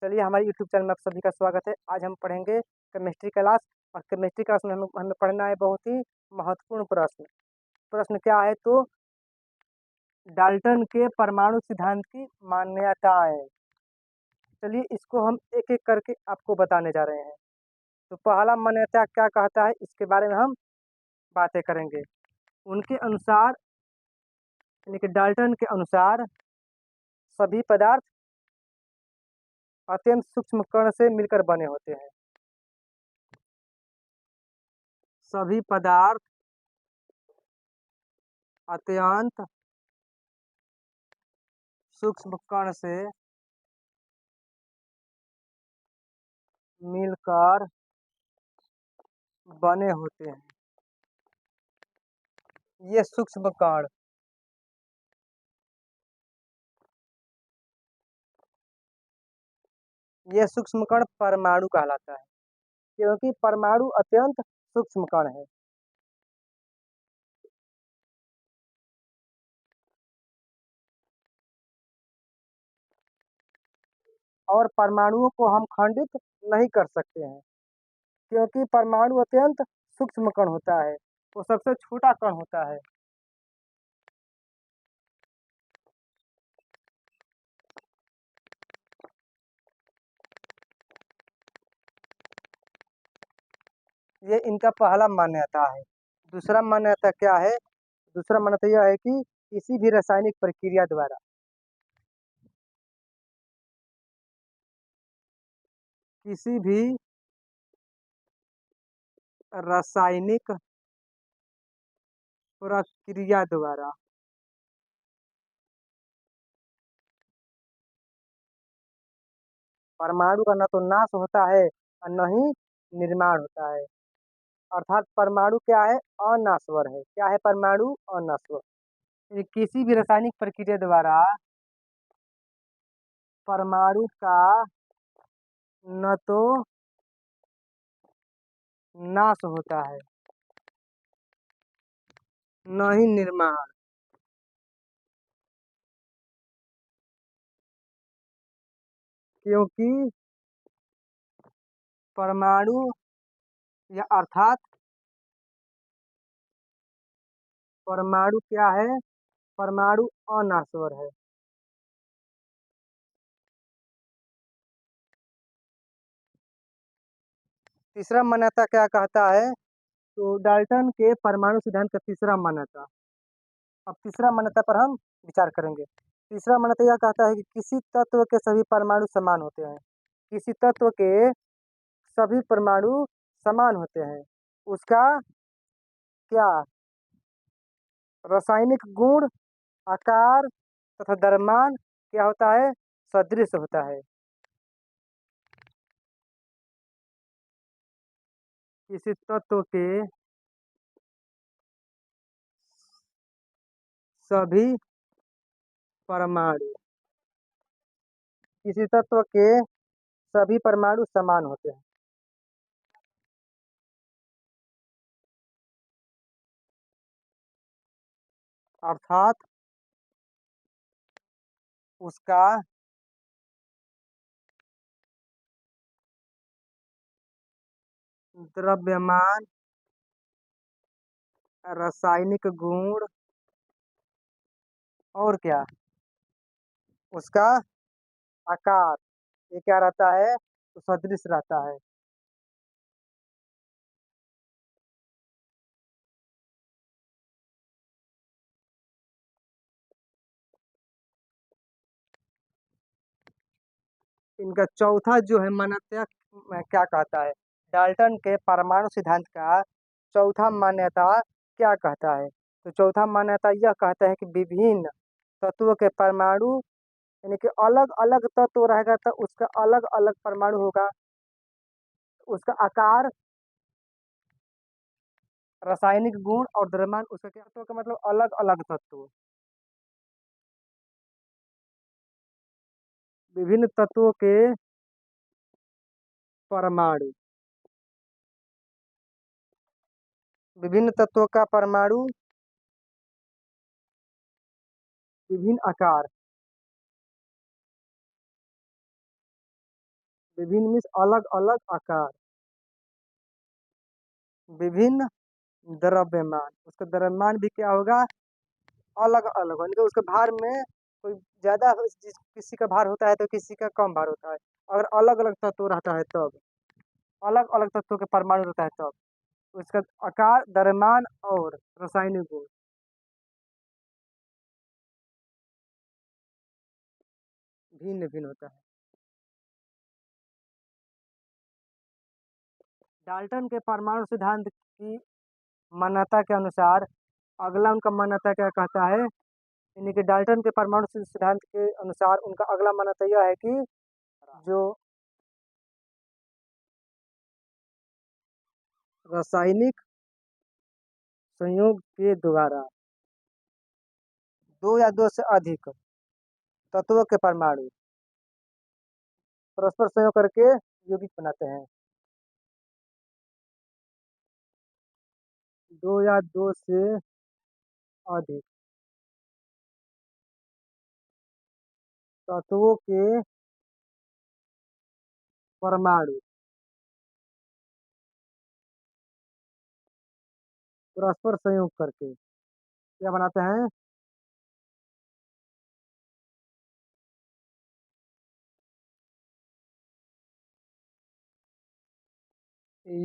चलिए हमारे YouTube channel में आप सभी का स्वागत है। आज हम पढ़ेंगे केमिस्ट्री क्लास। और केमिस्ट्री क्लास में हमें हमें पढ़ना है बहुत ही महत्वपूर्ण प्रश्न। प्रश्न क्या है तो डाल्टन के परमाणु सिद्धांत की मान्यताएं। चलिए इसको हम एक एक करके आपको बताने जा रहे हैं। तो पहला मान्यता क्या कहता है इसके बारे में हम बातें करेंगे। उनके अनुसार यानी कि डाल्टन के अनुसार सभी पदार्थ अत्यंत सूक्ष्म कण से मिलकर बने होते हैं। सभी पदार्थ अत्यंत सूक्ष्म कण से मिलकर बने होते हैं। ये सूक्ष्म कण परमाणु कहलाता है, क्योंकि परमाणु अत्यंत सूक्ष्म कण है। और परमाणुओं को हम खंडित नहीं कर सकते हैं, क्योंकि परमाणु अत्यंत सूक्ष्म कण होता है, वो सबसे छोटा कण होता है। ये इनका पहला मान्यता है। दूसरा मान्यता क्या है? दूसरा मान्यता यह है कि किसी भी रासायनिक प्रक्रिया द्वारा किसी भी रासायनिक प्रक्रिया द्वारा परमाणु का न तो नाश होता है और न ही निर्माण होता है। अर्थात परमाणु क्या है? अनाश्वर है। क्या है परमाणु? अनाश्वर। यानी किसी भी रासायनिक प्रक्रिया द्वारा परमाणु का न तो नाश होता है न ही निर्माण। क्योंकि परमाणु या अर्थात परमाणु क्या है? परमाणु अनाश्वर है। तीसरा मान्यता क्या कहता है? तो डाल्टन के परमाणु सिद्धांत का तीसरा मान्यता। अब तीसरा मान्यता पर हम विचार करेंगे। तीसरा मान्यता यह कहता है कि किसी तत्व के सभी परमाणु समान होते हैं। किसी तत्व के सभी परमाणु समान होते हैं। उसका क्या रासायनिक गुण, आकार तथा द्रव्यमान क्या होता है? सदृश होता है। किसी तत्व के सभी परमाणु किसी तत्व के सभी परमाणु समान होते हैं। अर्थात उसका द्रव्यमान, रासायनिक गुण और क्या उसका आकार, ये क्या रहता है? तो सदृश रहता है। इनका चौथा जो है मान्यता क्या कहता है? डाल्टन के परमाणु सिद्धांत का चौथा मान्यता क्या कहता है? तो चौथा मान्यता यह कहता है कि विभिन्न तत्वों के परमाणु यानी कि अलग अलग तत्व रहेगा तो उसका अलग अलग परमाणु होगा। उसका आकार, रासायनिक गुण और द्रव्यमान, उसका क्या तत्व का मतलब अलग अलग तत्व। विभिन्न तत्वों के परमाणु, विभिन्न तत्वों का परमाणु विभिन्न आकार विभिन्न मीन्स अलग अलग आकार। विभिन्न द्रव्यमान, उसका द्रव्यमान भी क्या होगा, अलग अलग, यानी कि उसके भार में कोई ज्यादा किसी का भार होता है तो किसी का कम भार होता है। अगर अलग अलग तत्व रहता है तब, अलग अलग तत्वों के परमाणु रहता है तब उसका आकार, द्रव्यमान और रासायनिक गुण भिन्न भिन्न होता है। डाल्टन के परमाणु सिद्धांत की मान्यता के अनुसार, अगला उनका मान्यता क्या कहता है, यानी कि डाल्टन के परमाणु सिद्धांत के अनुसार उनका अगला मान्यता यह है कि जो रासायनिक संयोग के द्वारा दो या दो से अधिक तत्वों के परमाणु परस्पर संयोग करके यौगिक बनाते हैं। दो या दो से अधिक तत्वों के परमाणु परस्पर संयोग करके क्या बनाते हैं,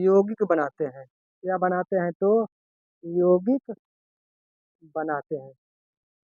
यौगिक बनाते हैं। क्या बनाते हैं, तो यौगिक बनाते हैं।